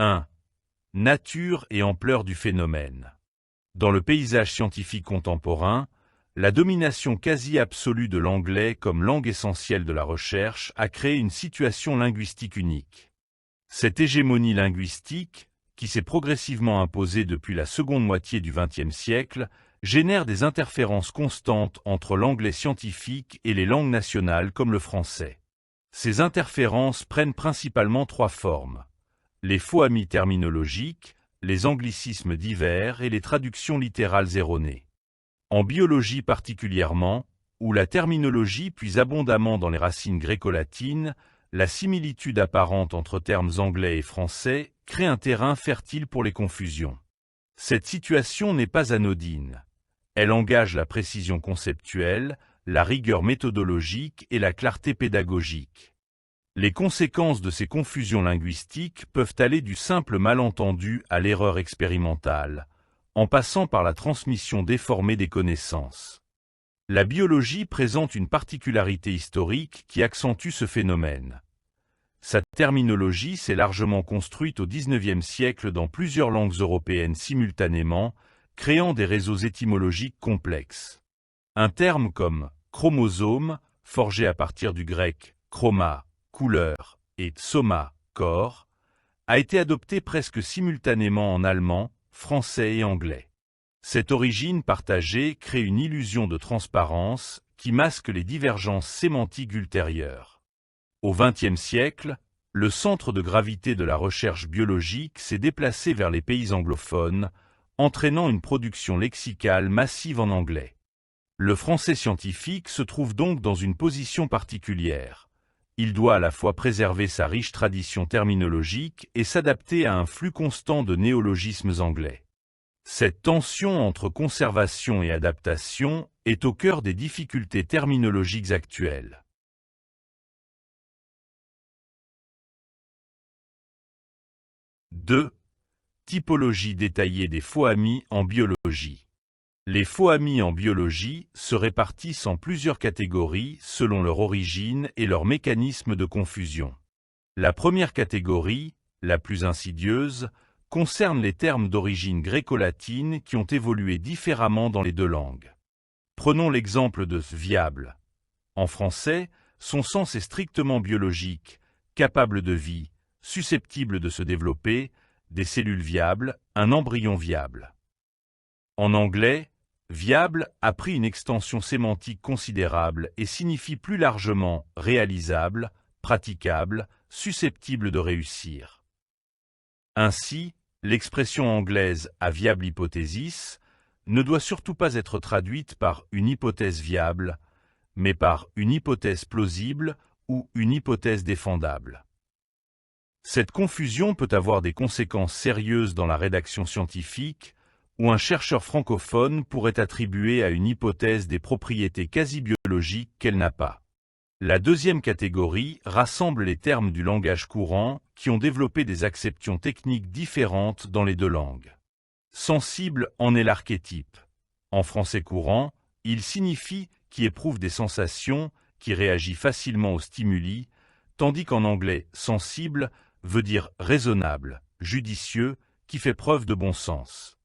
1. Nature et ampleur du phénomène. Dans le paysage scientifique contemporain, la domination quasi absolue de l'anglais comme langue essentielle de la recherche a créé une situation linguistique unique. Cette hégémonie linguistique, qui s'est progressivement imposée depuis la seconde moitié du XXe siècle, génère des interférences constantes entre l'anglais scientifique et les langues nationales comme le français. Ces interférences prennent principalement trois formes: les faux amis terminologiques, les anglicismes divers et les traductions littérales erronées. En biologie particulièrement, où la terminologie puise abondamment dans les racines gréco-latines, la similitude apparente entre termes anglais et français crée un terrain fertile pour les confusions. Cette situation n'est pas anodine. Elle engage la précision conceptuelle, la rigueur méthodologique et la clarté pédagogique. Les conséquences de ces confusions linguistiques peuvent aller du simple malentendu à l'erreur expérimentale, en passant par la transmission déformée des connaissances. La biologie présente une particularité historique qui accentue ce phénomène. Sa terminologie s'est largement construite au XIXe siècle dans plusieurs langues européennes simultanément, créant des réseaux étymologiques complexes. Un terme comme « chromosome », forgé à partir du grec « chroma », couleur, et « soma », corps, a été adopté presque simultanément en allemand, français et anglais. Cette origine partagée crée une illusion de transparence qui masque les divergences sémantiques ultérieures. Au XXe siècle, le centre de gravité de la recherche biologique s'est déplacé vers les pays anglophones, entraînant une production lexicale massive en anglais. Le français scientifique se trouve donc dans une position particulière. Il doit à la fois préserver sa riche tradition terminologique et s'adapter à un flux constant de néologismes anglais. Cette tension entre conservation et adaptation est au cœur des difficultés terminologiques actuelles. « 2. Typologie détaillée des faux amis en biologie. Les faux amis en biologie se répartissent en plusieurs catégories selon leur origine et leur mécanisme de confusion. La première catégorie, la plus insidieuse, concerne les termes d'origine gréco-latine qui ont évolué différemment dans les deux langues. Prenons l'exemple de « viable ». En français, son sens est strictement biologique, capable de vie, susceptible de se développer, des cellules viables, un embryon viable. En anglais, viable a pris une extension sémantique considérable et signifie plus largement réalisable, praticable, susceptible de réussir. Ainsi, l'expression anglaise « a viable hypothesis » ne doit surtout pas être traduite par une hypothèse viable, mais par une hypothèse plausible ou une hypothèse défendable. Cette confusion peut avoir des conséquences sérieuses dans la rédaction scientifique, où un chercheur francophone pourrait attribuer à une hypothèse des propriétés quasi-biologiques qu'elle n'a pas. La deuxième catégorie rassemble les termes du langage courant qui ont développé des acceptions techniques différentes dans les deux langues. Sensible en est l'archétype. En français courant, il signifie qui éprouve des sensations, qui réagit facilement aux stimuli, tandis qu'en anglais, sensible veut dire raisonnable, judicieux, qui fait preuve de bon sens.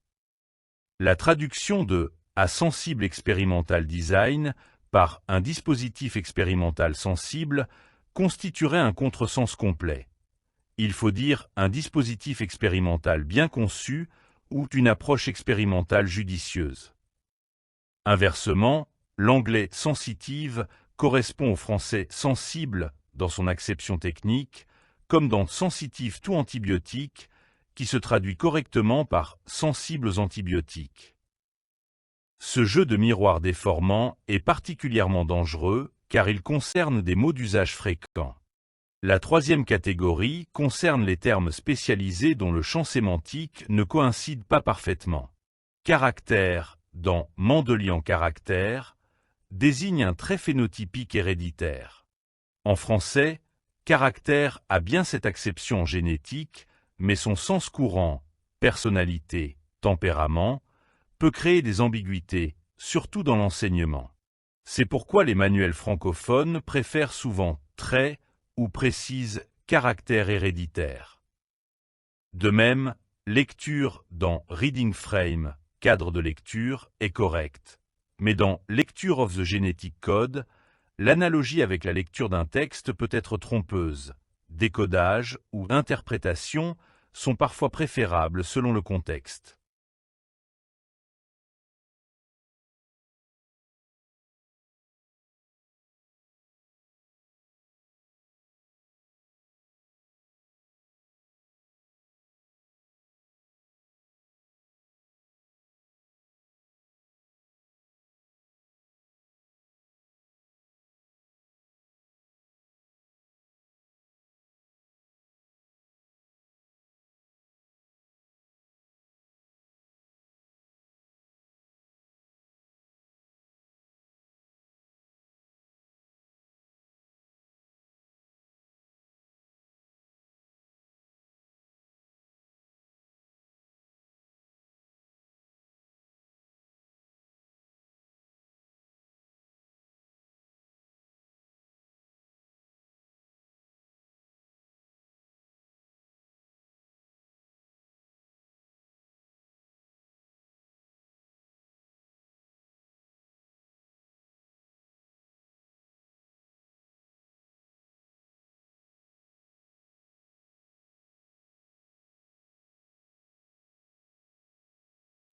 La traduction de « à sensible experimental design » par un dispositif expérimental sensible constituerait un contresens complet. Il faut dire un dispositif expérimental bien conçu ou une approche expérimentale judicieuse. Inversement, l'anglais sensitive correspond au français sensible dans son acception technique, comme dans sensitive tout antibiotique, qui se traduit correctement par sensible aux antibiotiques. Ce jeu de miroir déformant est particulièrement dangereux car il concerne des mots d'usage fréquents. La troisième catégorie concerne les termes spécialisés dont le champ sémantique ne coïncide pas parfaitement. Caractère, dans Mendelian caractère, désigne un trait phénotypique héréditaire. En français, caractère a bien cette acception en génétique, mais son sens courant, personnalité, tempérament, peut créer des ambiguïtés, surtout dans l'enseignement. C'est pourquoi les manuels francophones préfèrent souvent trait ou précisent caractère héréditaire. De même, lecture dans Reading Frame, cadre de lecture, est correcte. Mais dans Lecture of the Genetic Code, l'analogie avec la lecture d'un texte peut être trompeuse. Décodage ou interprétation sont parfois préférables selon le contexte.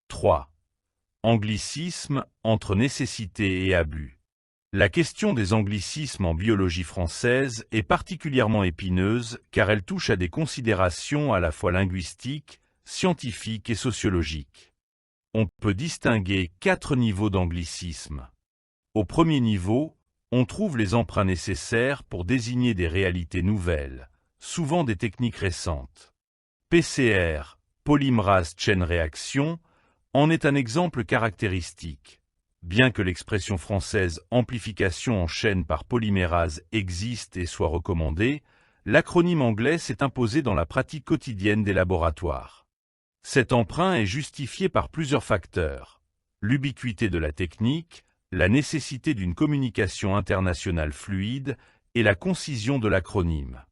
Trois. Anglicisme entre nécessité et abus. La question des anglicismes en biologie française est particulièrement épineuse car elle touche à des considérations à la fois linguistiques, scientifiques et sociologiques. On peut distinguer 4 niveaux d'anglicisme. Au premier niveau, on trouve les emprunts nécessaires pour désigner des réalités nouvelles, souvent des techniques récentes. PCR, polymerase chain reaction, en est un exemple caractéristique. Bien que l'expression française amplification en chaîne par polymérase existe et soit recommandée, l'acronyme anglais s'est imposé dans la pratique quotidienne des laboratoires. Cet emprunt est justifié par plusieurs facteurs: l'ubiquité de la technique, la nécessité d'une communication internationale fluide et la concision de l'acronyme.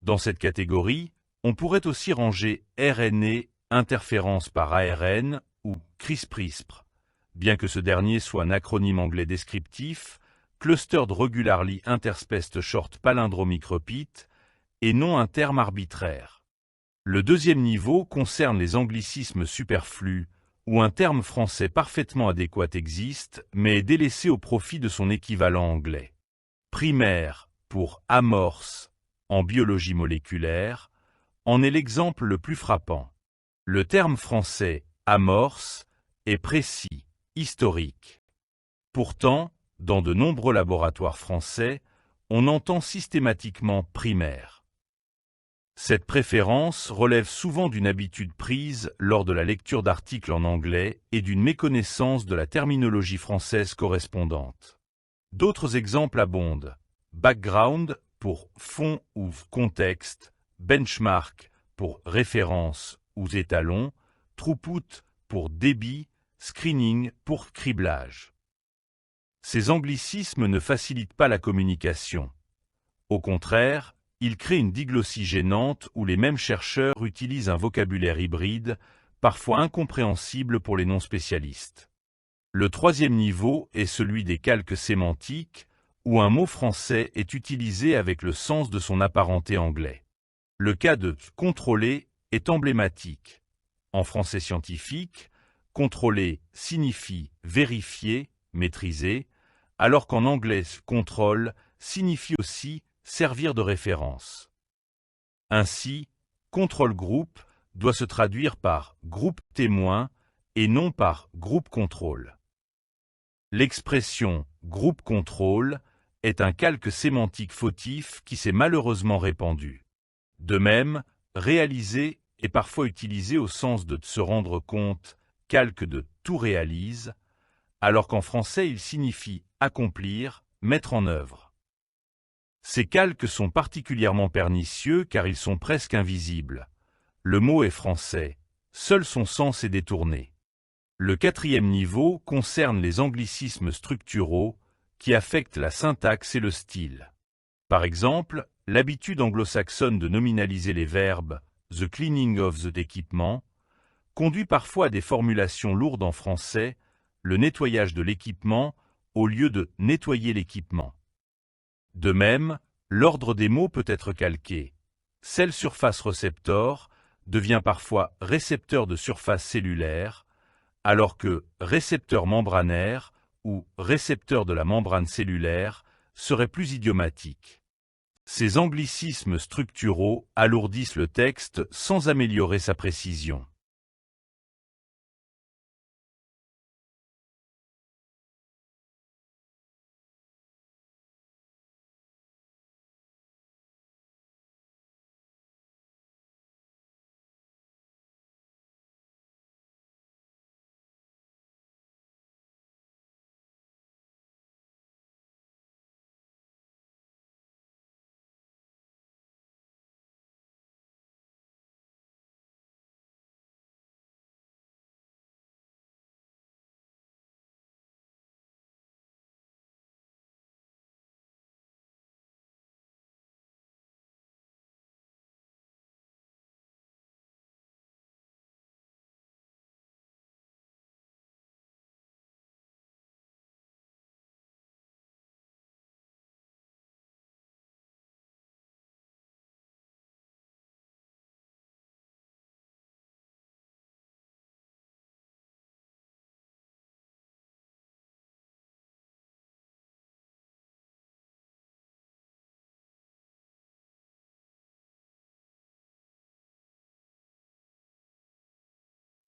Dans cette catégorie, on pourrait aussi ranger RNA, interférence par ARN, ou CRISPR, bien que ce dernier soit un acronyme anglais descriptif, Clustered Regularly Interspaced Short Palindromic Repeat, et non un terme arbitraire. Le deuxième niveau concerne les anglicismes superflus, où un terme français parfaitement adéquat existe, mais est délaissé au profit de son équivalent anglais. Primaire, pour amorce, en biologie moléculaire, en est l'exemple le plus frappant. Le terme français amorce est précis, historique. Pourtant, dans de nombreux laboratoires français, on entend systématiquement primaire. Cette préférence relève souvent d'une habitude prise lors de la lecture d'articles en anglais et d'une méconnaissance de la terminologie française correspondante. D'autres exemples abondent. Background pour fond ou contexte, benchmark pour référence ou étalon, throughput pour débit, screening pour criblage. Ces anglicismes ne facilitent pas la communication. Au contraire, ils créent une diglossie gênante où les mêmes chercheurs utilisent un vocabulaire hybride, parfois incompréhensible pour les non-spécialistes. Le troisième niveau est celui des calques sémantiques, où un mot français est utilisé avec le sens de son apparenté anglais. Le cas de « contrôler » est emblématique. En français scientifique, contrôler signifie vérifier, maîtriser, alors qu'en anglais control signifie aussi servir de référence. Ainsi, control group doit se traduire par groupe témoin et non par groupe contrôle. L'expression groupe contrôle est un calque sémantique fautif qui s'est malheureusement répandu. De même, réaliser est parfois utilisé au sens de se rendre compte, calque de tout réalise, alors qu'en français il signifie accomplir, mettre en œuvre. Ces calques sont particulièrement pernicieux car ils sont presque invisibles. Le mot est français, seul son sens est détourné. Le quatrième niveau concerne les anglicismes structuraux qui affectent la syntaxe et le style. Par exemple, l'habitude anglo-saxonne de nominaliser les verbes The Cleaning of the équipement, conduit parfois à des formulations lourdes en français, le nettoyage de l'équipement, au lieu de nettoyer l'équipement. De même, l'ordre des mots peut être calqué. Cell surface receptor devient parfois récepteur de surface cellulaire, alors que récepteur membranaire ou récepteur de la membrane cellulaire serait plus idiomatique. Ces anglicismes structuraux alourdissent le texte sans améliorer sa précision.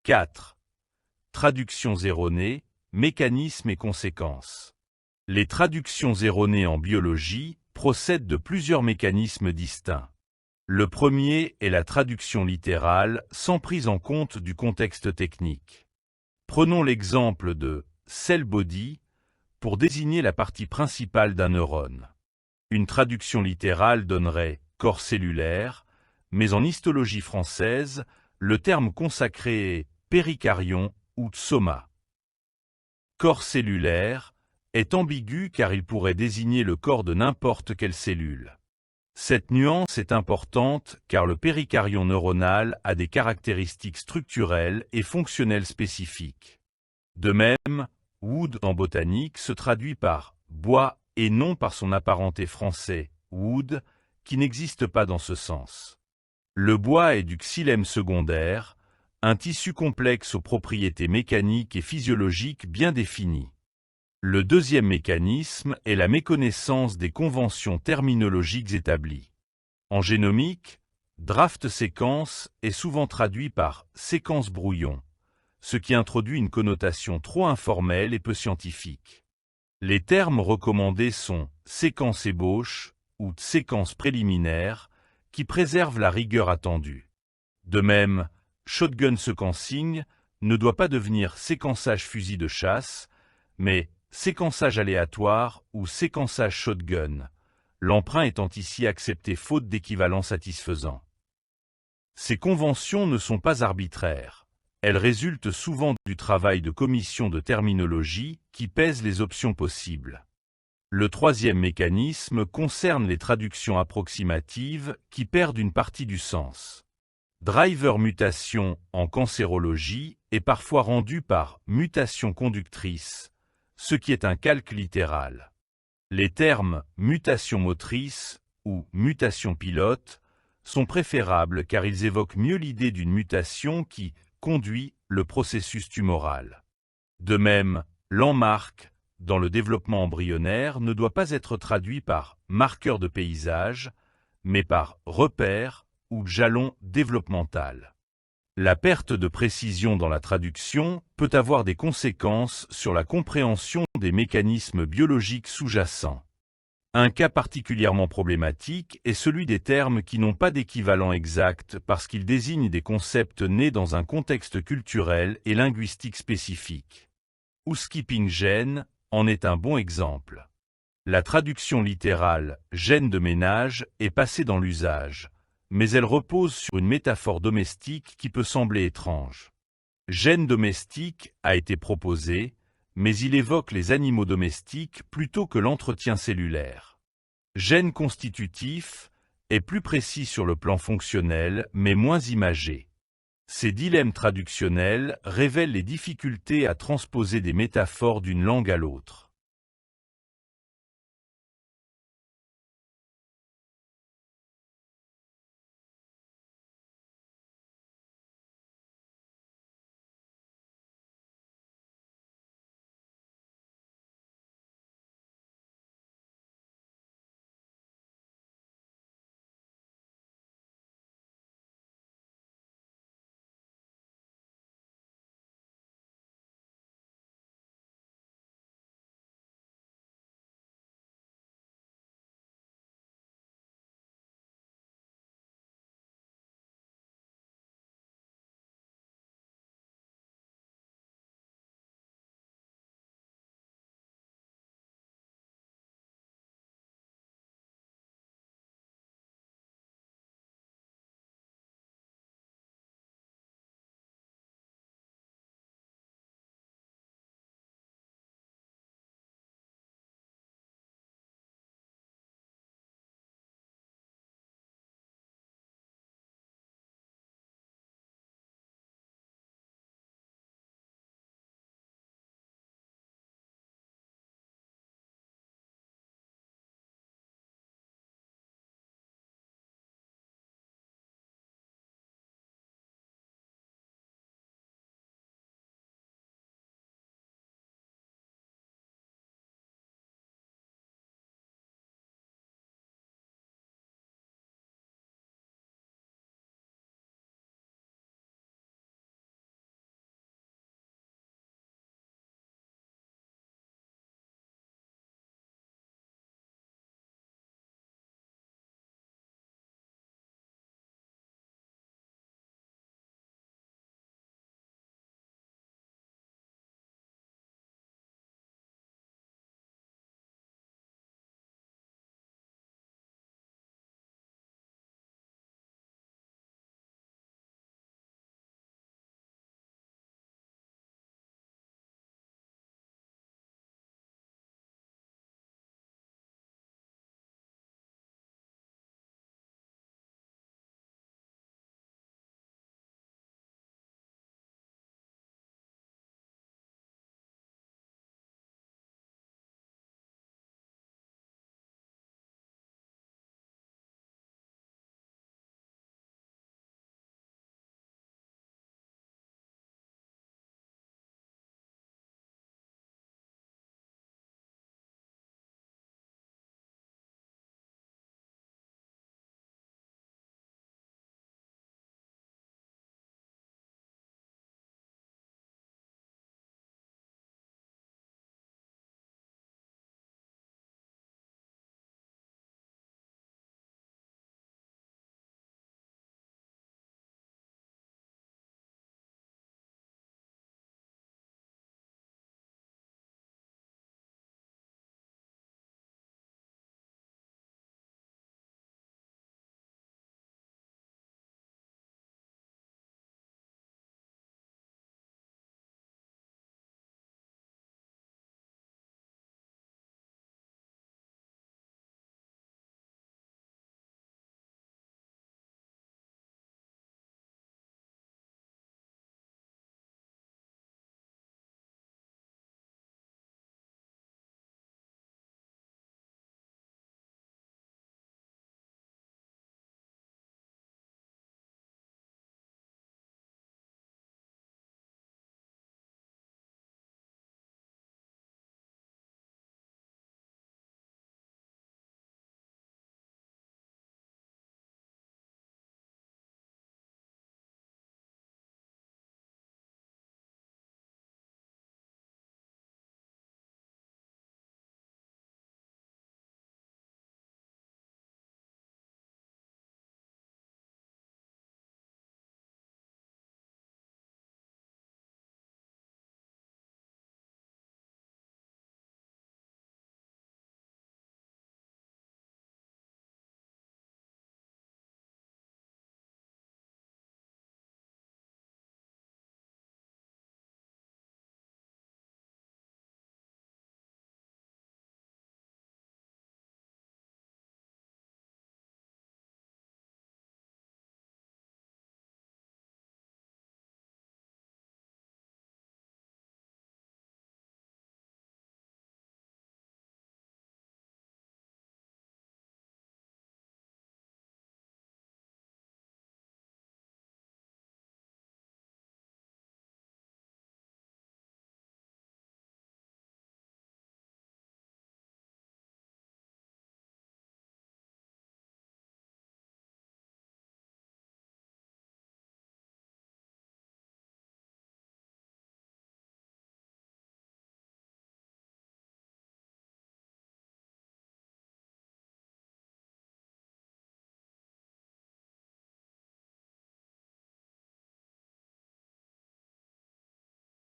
« 4. Traductions erronées, mécanismes et conséquences. Les traductions erronées en biologie procèdent de plusieurs mécanismes distincts. Le premier est la traduction littérale sans prise en compte du contexte technique. Prenons l'exemple de « cell body » pour désigner la partie principale d'un neurone. Une traduction littérale donnerait « corps cellulaire », mais en histologie française, le terme consacré est « péricaryon » ou « soma ». Corps cellulaire est ambigu car il pourrait désigner le corps de n'importe quelle cellule. Cette nuance est importante car le péricaryon neuronal a des caractéristiques structurelles et fonctionnelles spécifiques. De même, wood en botanique se traduit par bois et non par son apparenté français, wood, qui n'existe pas dans ce sens. Le bois est du xylème secondaire, un tissu complexe aux propriétés mécaniques et physiologiques bien définies. Le deuxième mécanisme est la méconnaissance des conventions terminologiques établies. En génomique, draft séquence est souvent traduit par séquence brouillon, ce qui introduit une connotation trop informelle et peu scientifique. Les termes recommandés sont séquence ébauche ou séquence préliminaire, qui préservent la rigueur attendue. De même, shotgun sequencing ne doit pas devenir séquençage fusil de chasse, mais séquençage aléatoire ou séquençage shotgun, l'emprunt étant ici accepté faute d'équivalent satisfaisant. Ces conventions ne sont pas arbitraires. Elles résultent souvent du travail de commission de terminologie qui pèse les options possibles. Le troisième mécanisme concerne les traductions approximatives qui perdent une partie du sens. Driver mutation en cancérologie est parfois rendu par mutation conductrice, ce qui est un calque littéral. Les termes mutation motrice ou mutation pilote sont préférables car ils évoquent mieux l'idée d'une mutation qui conduit le processus tumoral. De même, landmark dans le développement embryonnaire ne doit pas être traduit par marqueur de paysage, mais par repère ou jalon développemental. La perte de précision dans la traduction peut avoir des conséquences sur la compréhension des mécanismes biologiques sous-jacents. Un cas particulièrement problématique est celui des termes qui n'ont pas d'équivalent exact parce qu'ils désignent des concepts nés dans un contexte culturel et linguistique spécifique. Housekeeping gene en est un bon exemple. La traduction littérale « gène de ménage » est passée dans l'usage, mais elle repose sur une métaphore domestique qui peut sembler étrange. Gène domestique a été proposé, mais il évoque les animaux domestiques plutôt que l'entretien cellulaire. Gène constitutif est plus précis sur le plan fonctionnel, mais moins imagé. Ces dilemmes traductionnels révèlent les difficultés à transposer des métaphores d'une langue à l'autre.